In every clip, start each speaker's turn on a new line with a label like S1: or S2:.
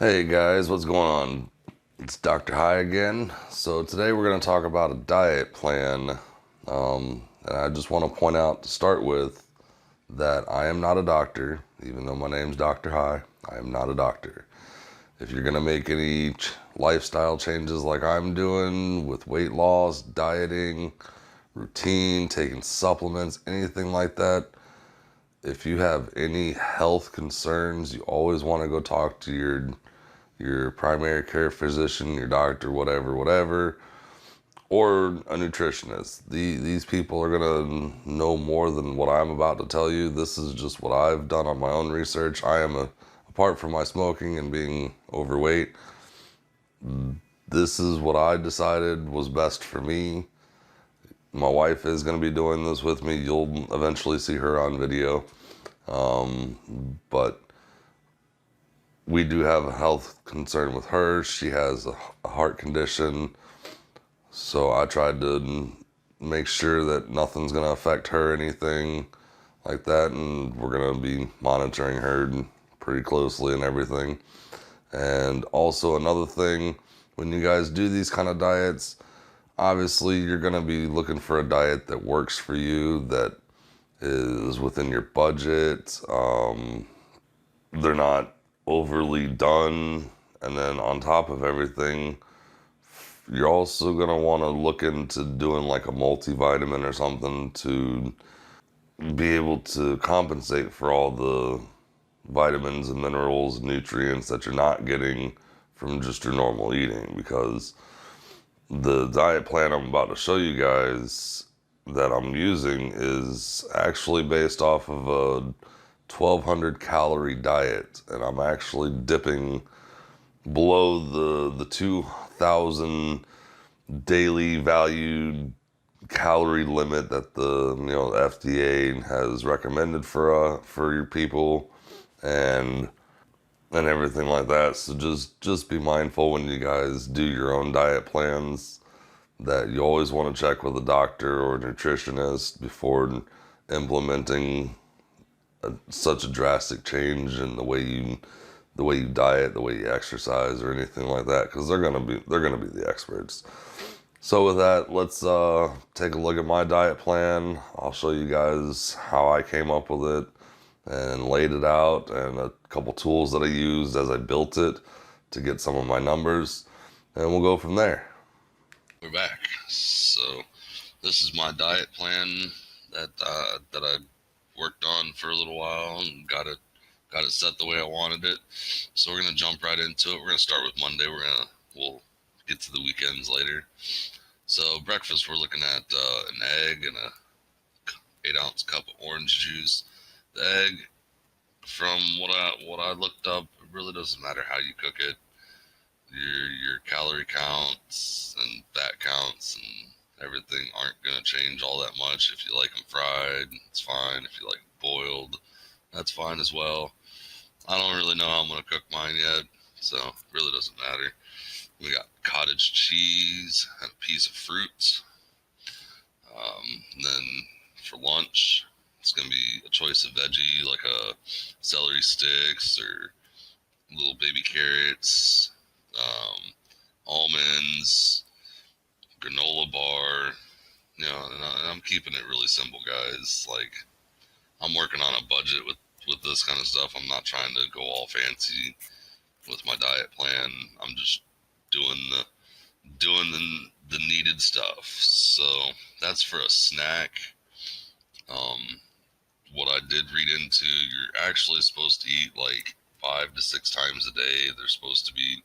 S1: Hey guys, what's going on? It's Dr. High again. So today we're going to talk about a diet plan. And I just want to point out to start with that I am not a doctor, even though my name's Dr. High. I am not a doctor. If you're going to make any lifestyle changes like I'm doing with weight loss, dieting, routine, taking supplements, anything like that, if you have any health concerns, you always want to go talk to your primary care physician, your doctor, whatever, or a nutritionist. These people are gonna know more than what I'm about to tell you. This is just what I've done on my own research. Apart from my smoking and being overweight, this is what I decided was best for me. My wife is gonna be doing this with me. You'll eventually see her on video, but we do have a health concern with her. She has a heart condition. So I tried to make sure that nothing's going to affect her, anything like that. And we're going to be monitoring her pretty closely and everything. And also, another thing, when you guys do these kind of diets, obviously you're going to be looking for a diet that works for you, that is within your budget. They're not overly done. And then on top of everything, you're also going to want to look into doing like a multivitamin or something to be able to compensate for all the vitamins and minerals and nutrients that you're not getting from just your normal eating. Because the diet plan I'm about to show you guys that I'm using is actually based off of a 1200 calorie diet, and I'm actually dipping below the 2000 daily valued calorie limit that the FDA has recommended for your people, and everything like that. So just be mindful when you guys do your own diet plans that you always want to check with a doctor or a nutritionist before implementing such a drastic change in the way you diet, the way you exercise, or anything like that, because they're gonna be the experts. So with that, let's take a look at my diet plan. I'll show you guys how I came up with it and laid it out, and a couple tools that I used as I built it to get some of my numbers, and we'll go from there. We're back. So this is my diet plan that I worked on for a little while and got it set the way I wanted it. So we're gonna jump right into it. We're gonna start with Monday. We'll get to the weekends later. So breakfast, we're looking at an egg and a 8-ounce cup of orange juice. The egg, from what I looked up, it really doesn't matter how you cook it. Your calorie counts and fat counts and everything aren't gonna change all that much. If you like them fried, it's fine. If you like them boiled, that's fine as well. I don't really know how I'm gonna cook mine yet, so it really doesn't matter. We got cottage cheese and a piece of fruit. Then for lunch, it's going to be a choice of veggie like a celery sticks or little baby carrots, um, almonds, granola bar. And I'm keeping it really simple, guys. Like, I'm working on a budget with this kind of stuff. I'm not trying to go all fancy with my diet plan. I'm just doing the needed stuff. So that's for a snack. Um, what I did read into, you're actually supposed to eat like 5 to 6 times a day. They're supposed to be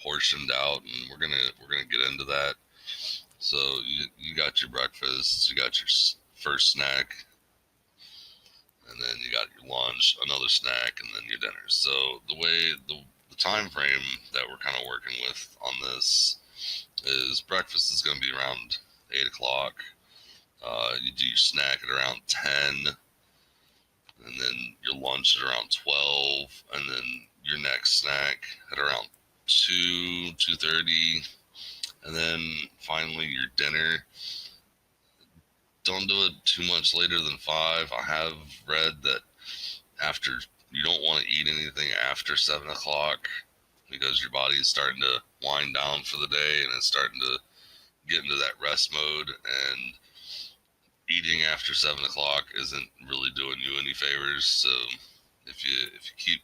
S1: portioned out, and we're gonna get into that. So you got your breakfast, you got your first snack, and then you got your lunch, another snack, and then your dinner. So the time frame that we're kind of working with on this is breakfast is going to be around 8 o'clock. You do your snack at around 10, and then your lunch at around 12, and then your next snack at around 2:30, and then finally your dinner. Don't do it too much later than 5. I have read that after you don't want to eat anything after 7 o'clock. because your body is starting to wind down for the day and it's starting to get into that rest mode. And eating after 7 o'clock isn't really doing you any favors. So if you keep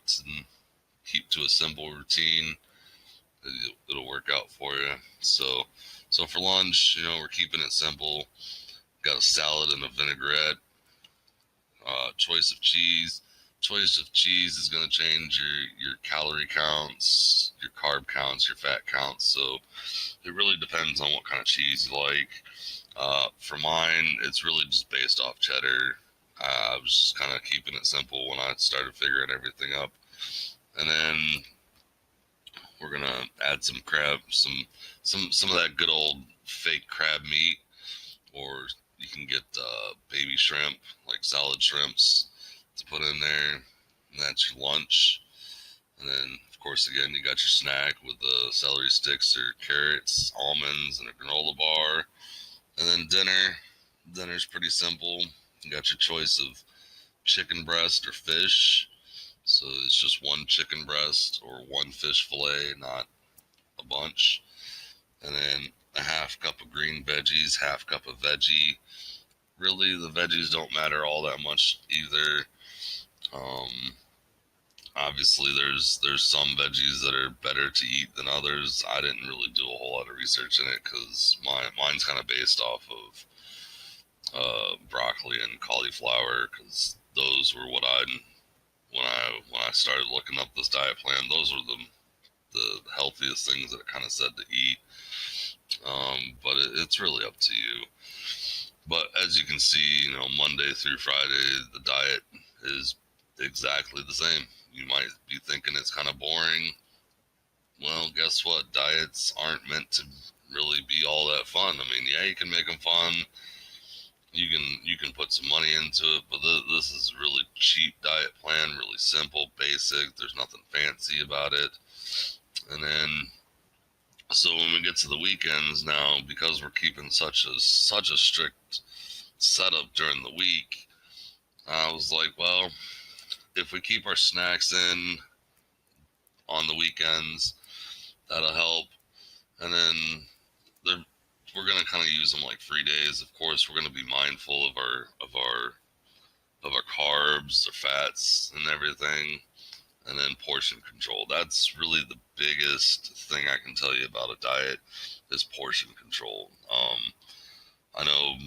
S1: to a simple routine, it'll work out for you. So for lunch, we're keeping it simple. Got a salad and a vinaigrette. Choice of cheese. Choice of cheese is going to change your calorie counts, your carb counts, your fat counts. So it really depends on what kind of cheese you like. For mine, it's really just based off cheddar. I was just kind of keeping it simple when I started figuring everything up. And then we're gonna add some crab, some of that good old fake crab meat, or you can get baby shrimp, like salad shrimps, to put in there. And that's your lunch. And then, of course, again, you got your snack with the celery sticks or carrots, almonds, and a granola bar. And then dinner. Dinner's pretty simple. You got your choice of chicken breast or fish. So it's just one chicken breast or one fish fillet, not a bunch. And then a half cup of green veggies, half cup of veggie. Really, the veggies don't matter all that much either. Obviously, there's some veggies that are better to eat than others. I didn't really do a whole lot of research in it because mine's kind of based off of broccoli and cauliflower, because those were what when I started looking up this diet plan, those were the healthiest things that it kind of said to eat. But it's really up to you. But as you can see, Monday through Friday, the diet is exactly the same. You might be thinking it's kind of boring. Well, guess what? Diets aren't meant to really be all that fun. I mean, yeah, you can make them fun. You can put some money into it, but this is a really cheap diet plan, really simple, basic. There's nothing fancy about it. And then, so when we get to the weekends now, because we're keeping such a strict setup during the week, I was like, well, if we keep our snacks in on the weekends, that'll help. And then we're gonna kind of use them like free days. Of course, we're gonna be mindful of our carbs, the fats, and everything. And then portion control. That's really the biggest thing I can tell you about a diet is portion control. I know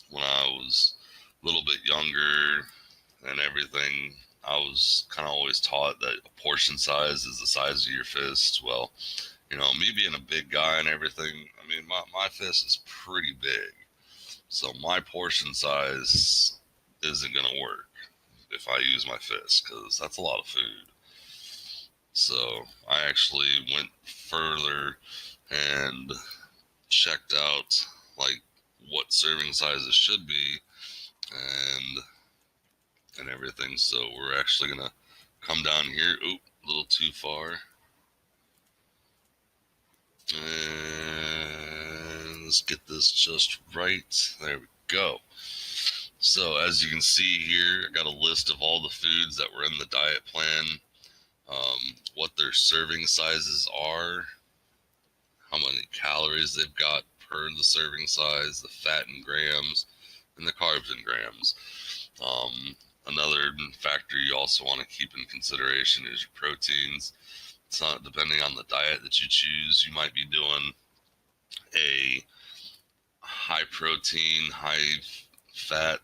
S1: when I was a little bit younger and everything, I was kind of always taught that a portion size is the size of your fist. Well, me being a big guy and everything, I mean, my fist is pretty big. So my portion size isn't going to work if I use my fist, because that's a lot of food. So I actually went further and checked out like what serving sizes should be and everything. So we're actually gonna come down here. Oop, a little too far. And let's get this just right. There we go. So as you can see here, I got a list of all the foods that were in the diet plan, what their serving sizes are, how many calories they've got per the serving size, the fat in grams, and the carbs in grams. Another factor you also want to keep in consideration is your proteins. It's not, depending on the diet that you choose, you might be doing a high protein, high fat,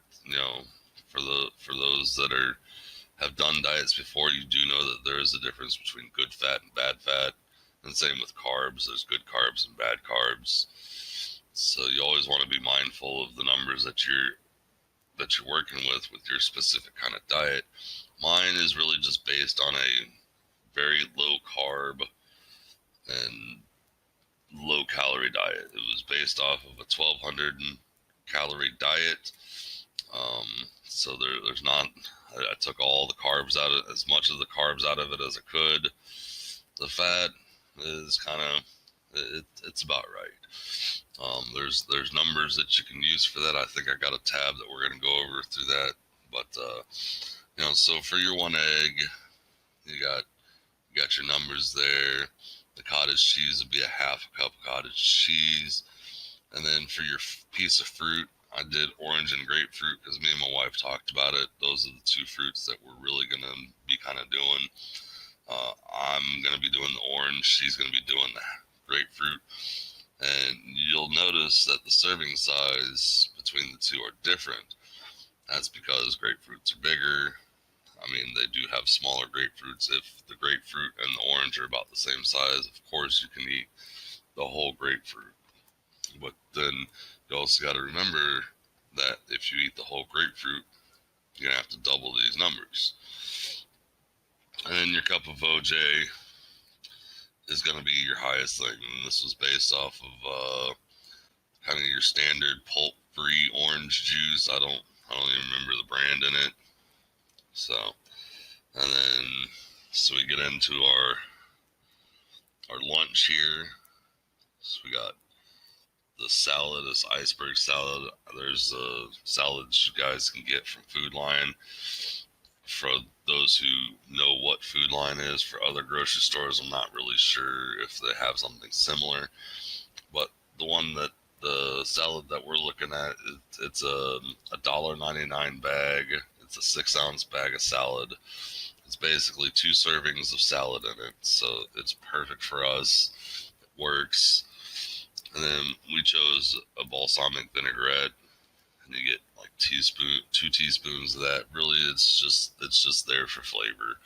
S1: for those that have done diets before, you do know that there is a difference between good fat and bad fat. And same with carbs, there's good carbs and bad carbs. So you always want to be mindful of the numbers that you're working with your specific kind of diet. Mine is really just based on a very low carb and low calorie diet. It was based off of a 1,200 calorie diet. So there's not, I took all the carbs out of, as much of the carbs out of it as I could. The fat is kind of, it's about right. There's numbers that you can use for that. I think I got a tab that we're going to go over through that. But, so for your one egg, you got You got your numbers there. The cottage cheese would be a half a cup of cottage cheese. And then for your piece of fruit, I did orange and grapefruit because me and my wife talked about it. Those are the two fruits that we're really going to be kind of doing. I'm going to be doing the orange. She's going to be doing the grapefruit. And you'll notice that the serving size between the two are different. That's because grapefruits are bigger. I mean, they do have smaller grapefruits. If the grapefruit and the orange are about the same size, of course you can eat the whole grapefruit. But then you also got to remember that if you eat the whole grapefruit, you're going to have to double these numbers. And then your cup of OJ is going to be your highest thing. And this was based off of kind of your standard pulp-free orange juice. I don't even remember the brand in it. So, and then so we get into our lunch here. So we got the salad, this iceberg salad. There's salads you guys can get from Food Lion. For those who know what Food Lion is, for other grocery stores, I'm not really sure if they have something similar. But the salad that we're looking at, it's a $1.99 bag. It's a 6-ounce bag of salad. It's basically 2 servings of salad in it, so it's perfect for us. It works. And then we chose a balsamic vinaigrette, and you get like 2 teaspoons of that. Really, it's just there for flavor.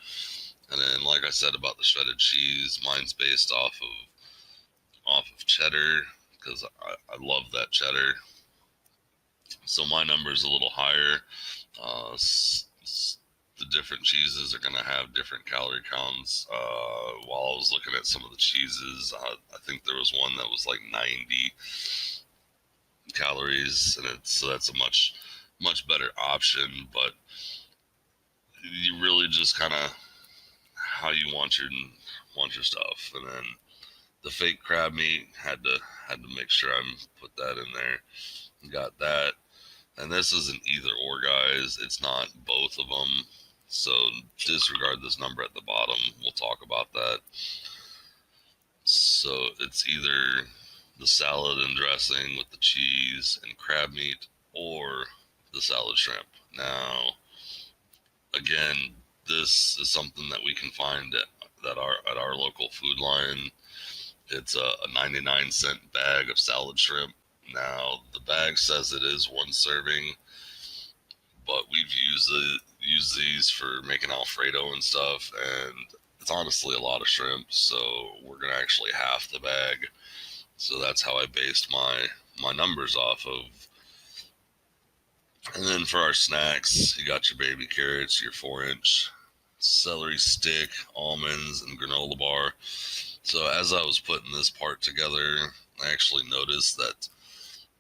S1: And then, like I said about the shredded cheese, mine's based off of cheddar because I love that cheddar. So my number is a little higher. The different cheeses are going to have different calorie counts. While I was looking at some of the cheeses, I think there was one that was like 90 calories, and so that's a much better option. But you really just kind of how you want your stuff. And then the fake crab meat had to make sure I put that in there. Got that. And this isn't either or, guys. It's not both of them. So disregard this number at the bottom. We'll talk about that. So it's either the salad and dressing with the cheese and crab meat or the salad shrimp. Now, again, this is something that we can find at our local Food Lion. It's a 99-cent bag of salad shrimp. Now, the bag says it is 1 serving, but we've used these for making Alfredo and stuff, and it's honestly a lot of shrimp, so we're gonna actually half the bag. So that's how I based my numbers off of. And then for our snacks, you got your baby carrots, your 4-inch celery stick, almonds, and granola bar. So as I was putting this part together, I actually noticed that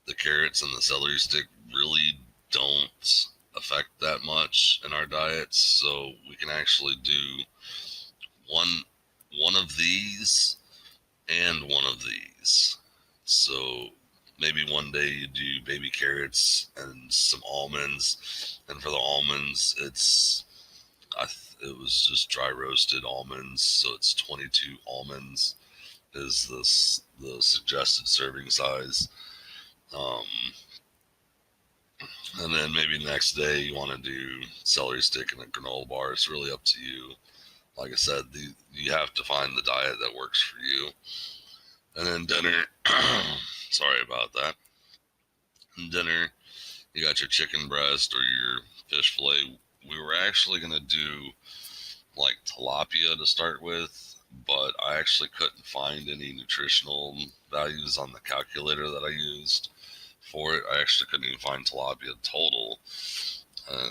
S1: the carrots and the celery stick really don't affect that much in our diets. So we can actually do one of these and one of these. So maybe one day you do baby carrots and some almonds, and for the almonds, it was just dry roasted almonds, so it's 22 almonds is the suggested serving size. And then maybe next day you want to do celery stick and a granola bar. It's really up to you. Like I said, you have to find the diet that works for you. And then dinner, sorry about that. And dinner, you got your chicken breast or your fish fillet. We were actually going to do like tilapia to start with, but I actually couldn't find any nutritional values on the calculator that I used for it. I actually couldn't even find tilapia total.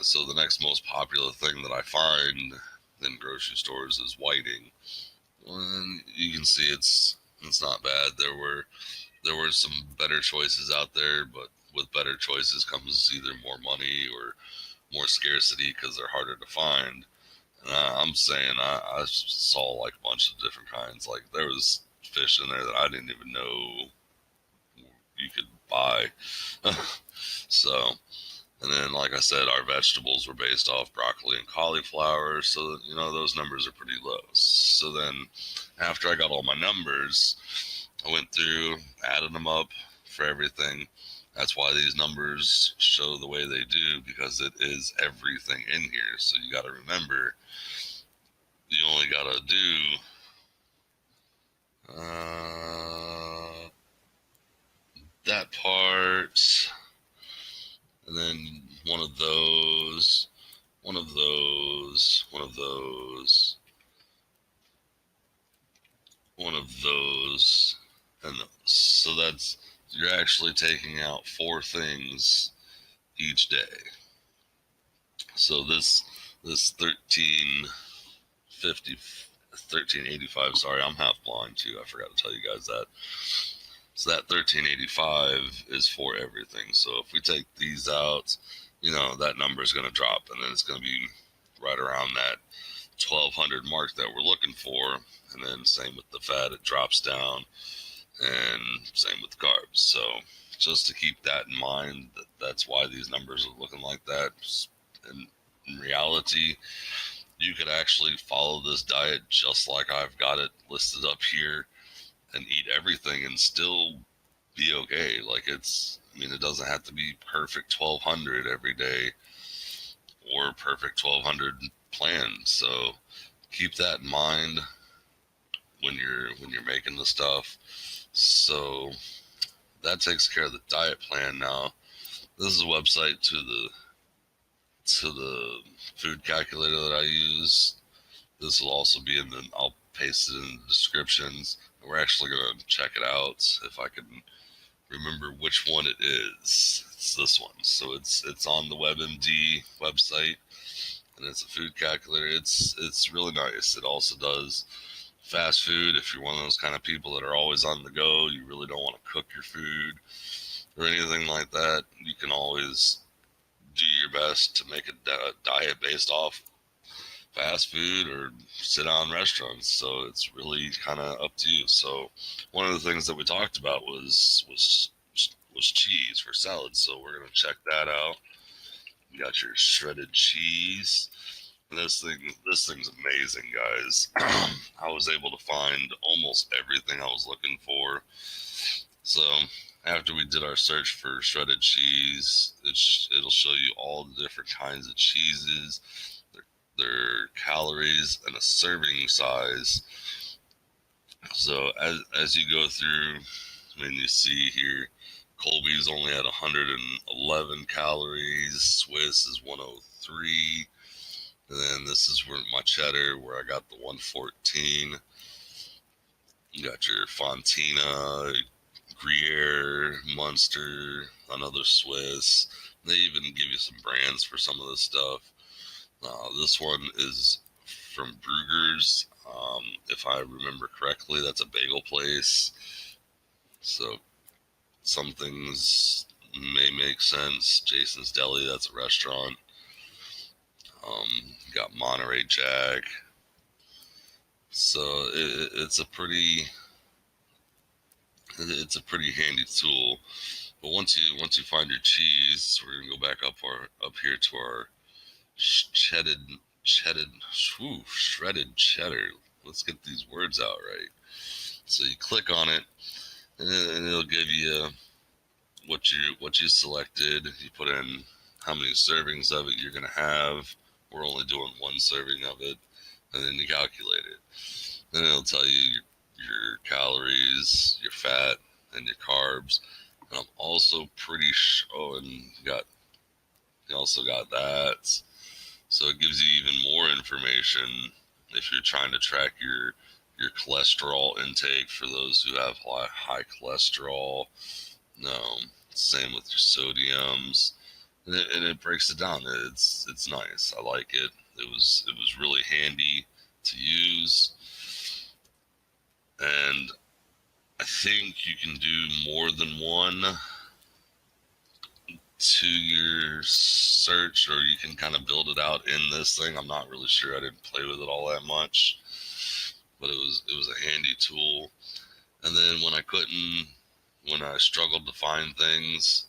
S1: So the next most popular thing that I find in grocery stores is whiting. And you can see it's not bad. There were some better choices out there, but with better choices comes either more money or more scarcity because they're harder to find. And I'm saying I saw like a bunch of different kinds. Like there was fish in there that I didn't even know you could buy. So And then, like I said, our vegetables were based off broccoli and cauliflower, so those numbers are pretty low. So then, after I got all my numbers, I went through, added them up for everything. That's why these numbers show the way they do, because it is everything in here. So you got to remember, you only got to do that part, and then one of those, one of those, one of those, one of those, and those. So you're actually taking out 4 things each day. So this 1385, sorry, I'm half blind too, I forgot to tell you guys that. So that 1385 is for everything. So if we take these out, that number is going to drop, and then it's going to be right around that 1200 mark that we're looking for. And then same with the fat, it drops down, and same with the carbs. So just to keep that in mind, that's why these numbers are looking like that. And in reality, you could actually follow this diet just like I've got it listed up here and eat everything and still be okay. Like it doesn't have to be perfect 1200 every day or perfect 1200 plan. So keep that in mind when you're making the stuff. So that takes care of the diet plan. Now this is a website to the food calculator that I use. This will also be I'll paste it in the descriptions. We're actually going to check it out if I can remember which one it is. It's this one. So it's on the WebMD website, and it's a food calculator. It's really nice. It also does fast food. If you're one of those kind of people that are always on the go, you really don't want to cook your food or anything like that, you can always do your best to make a diet based off fast food or sit down restaurants. So it's really kind of up to you. So one of the things that we talked about was cheese for salad. So we're gonna check that out. You got your shredded cheese. And this thing's amazing, guys. I was able to find almost everything I was looking for. So after we did our search for shredded cheese, it'll show you all the different kinds of cheeses, their calories, and a serving size. So as you go through, you see here, Colby's only at 111 calories, Swiss is 103, and then this is where my cheddar, where I got the 114. You got your Fontina, Gruyere, Munster, another Swiss. They even give you some brands for some of this stuff. This one is from Bruegger's. If I remember correctly, that's a bagel place. So some things may make sense. Jason's Deli, that's a restaurant. Got Monterey Jack. So it's a pretty handy tool. But once you find your cheese, we're gonna go back up here to our shredded cheddar. Let's get these words out right. So you click on it, and it'll give you what you selected. You put in how many servings of it you're gonna have. We're only doing 1 serving of it, and then you calculate it. Then it'll tell you your calories, your fat, and your carbs. And I'm also pretty sure. Oh, and you also got that. So it gives you even more information if you're trying to track your cholesterol intake for those who have high cholesterol. No, same with your sodiums, and it breaks it down. It's nice. I like it. It was really handy to use, and I think you can do more than one to your search, or you can kind of build it out in this thing. I'm not really sure. I didn't play with it all that much, but it was a handy tool. And then when I struggled to find things,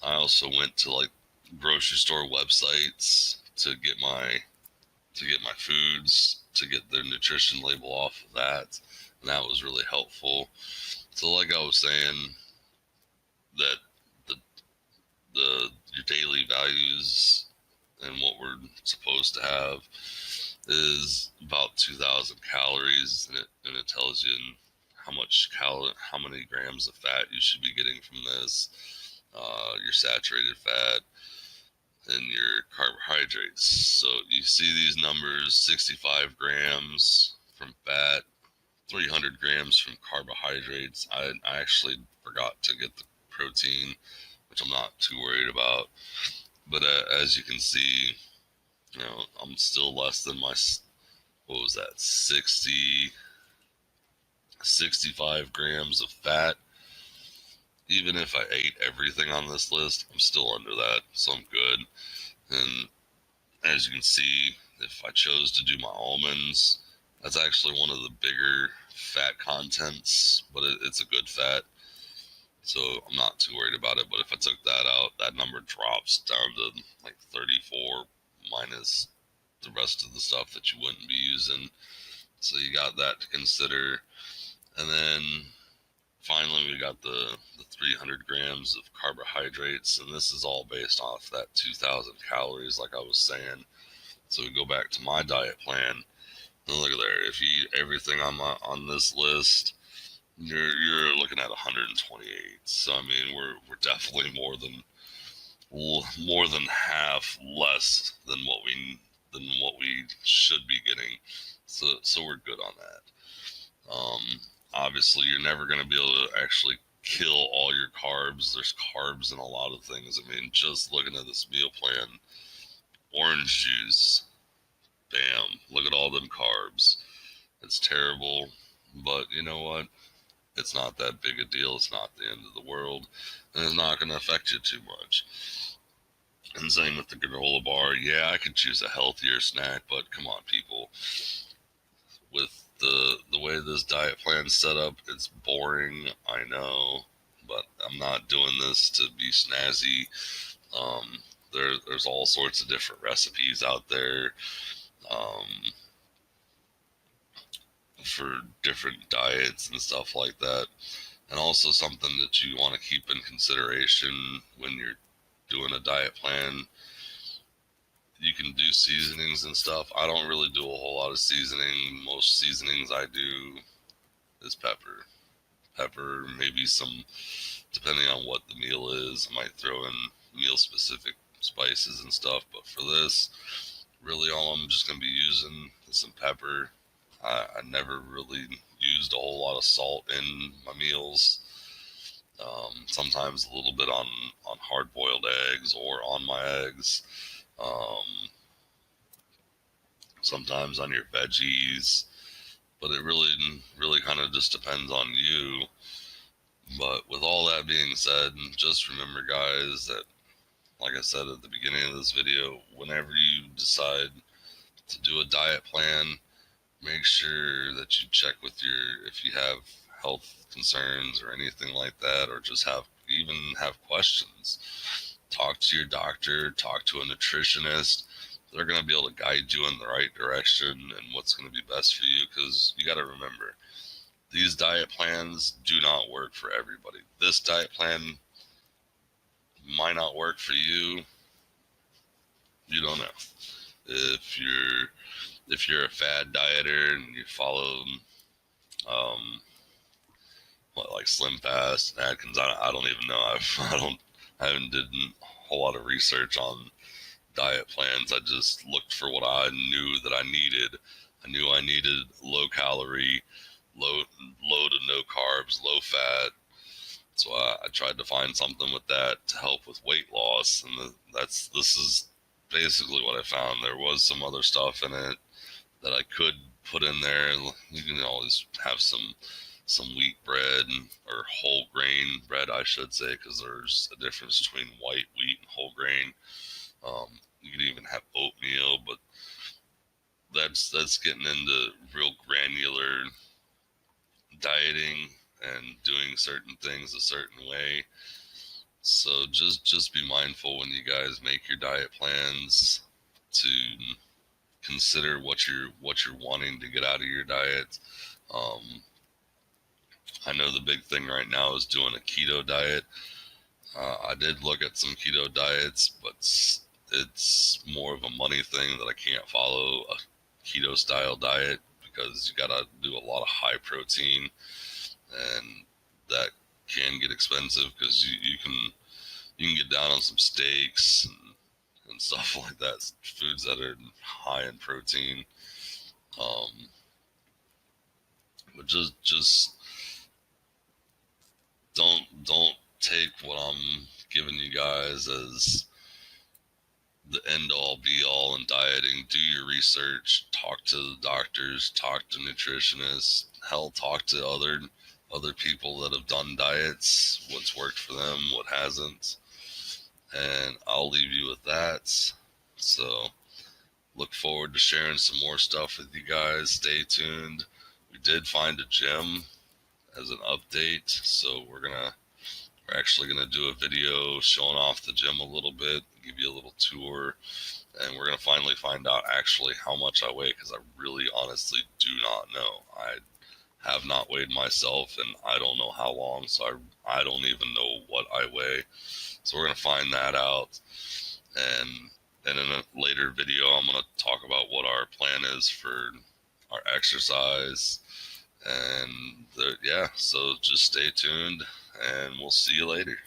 S1: I also went to like grocery store websites to get my foods, to get their nutrition label off of that, and that was really helpful. So, like I was saying, that the your daily values and what we're supposed to have is about 2,000 calories, and it tells you how many grams of fat you should be getting from this, your saturated fat, and your carbohydrates. So you see these numbers: 65 grams from fat, 300 grams from carbohydrates. I actually forgot to get the protein, which I'm not too worried about. But as you can see, I'm still less than my, what was that, 65 grams of fat. Even if I ate everything on this list, I'm still under that, so I'm good. And as you can see, if I chose to do my almonds, that's actually one of the bigger fat contents, but it's a good fat, so I'm not too worried about it. But if I took that out, that number drops down to like 34 minus the rest of the stuff that you wouldn't be using. So you got that to consider. And then finally, we got the 300 grams of carbohydrates, and this is all based off that 2,000 calories, like I was saying. So we go back to my diet plan, and look at there. If you eat everything on this list, you're looking at 128. So I mean, we're definitely more than half less than what we should be getting. So we're good on that. Obviously, you're never going to be able to actually kill all your carbs. There's carbs in a lot of things. I mean, just looking at this meal plan, orange juice, bam, look at all them carbs. It's terrible, but you know what? It's not that big a deal. It's not the end of the world, and it's not going to affect you too much. And same with the granola bar. Yeah, I could choose a healthier snack, but come on, people. With the way this diet plan's set up, it's boring, I know, but I'm not doing this to be snazzy. There's all sorts of different recipes out there for different diets and stuff like that. And also something that you want to keep in consideration when you're doing a diet plan. You can do seasonings and stuff. I don't really do a whole lot of seasoning. Most seasonings I do is pepper, maybe some, depending on what the meal is. I might throw in meal specific spices and stuff, but for this, really all I'm just going to be using is some pepper. I never really used a whole lot of salt in my meals. Sometimes a little bit on hard boiled eggs or on my eggs. Sometimes on your veggies, but it really kind of just depends on you. But with all that being said, just remember, guys, that like I said at the beginning of this video, whenever you decide to do a diet plan, make sure that you check with if you have health concerns or anything like that, or just have questions. Talk to your doctor, talk to a nutritionist. They're going to be able to guide you in the right direction and what's going to be best for you, because you got to remember, these diet plans do not work for everybody. This diet plan might not work for you. You don't know. If you're a fad dieter and you follow like Slim Fast and Atkins, I don't even know. I haven't did a whole lot of research on diet plans. I just looked for what I knew that I needed. I knew I needed low calorie, low to no carbs, low fat. So I tried to find something with that to help with weight loss, and this is basically what I found. There was some other stuff in it that I could put in there. You can always have some wheat bread or whole grain bread, I should say, because there's a difference between white wheat and whole grain. You can even have oatmeal, but that's getting into real granular dieting and doing certain things a certain way. So just be mindful when you guys make your diet plans to consider what you're wanting to get out of your diet. Um, I know the big thing right now is doing a keto diet. I did look at some keto diets, but it's more of a money thing that I can't follow a keto style diet because you gotta do a lot of high protein, and that can get expensive because you can get down on some steaks and stuff like that, foods that are high in protein. But just don't take what I'm giving you guys as the end all be all in dieting. Do your research, talk to the doctors, talk to nutritionists, hell, talk to other people that have done diets, what's worked for them, what hasn't. And I'll leave you with that. So look forward to sharing some more stuff with you guys. Stay tuned. We did find a gym as an update, so we're actually gonna do a video showing off the gym a little bit, give you a little tour, and we're gonna finally find out actually how much I weigh, because I really honestly do not know. I have not weighed myself, and I don't know how long, so I don't even know what I weigh. So we're gonna find that out, and in a later video, I'm gonna talk about what our plan is for our exercise, and yeah. So just stay tuned, and we'll see you later.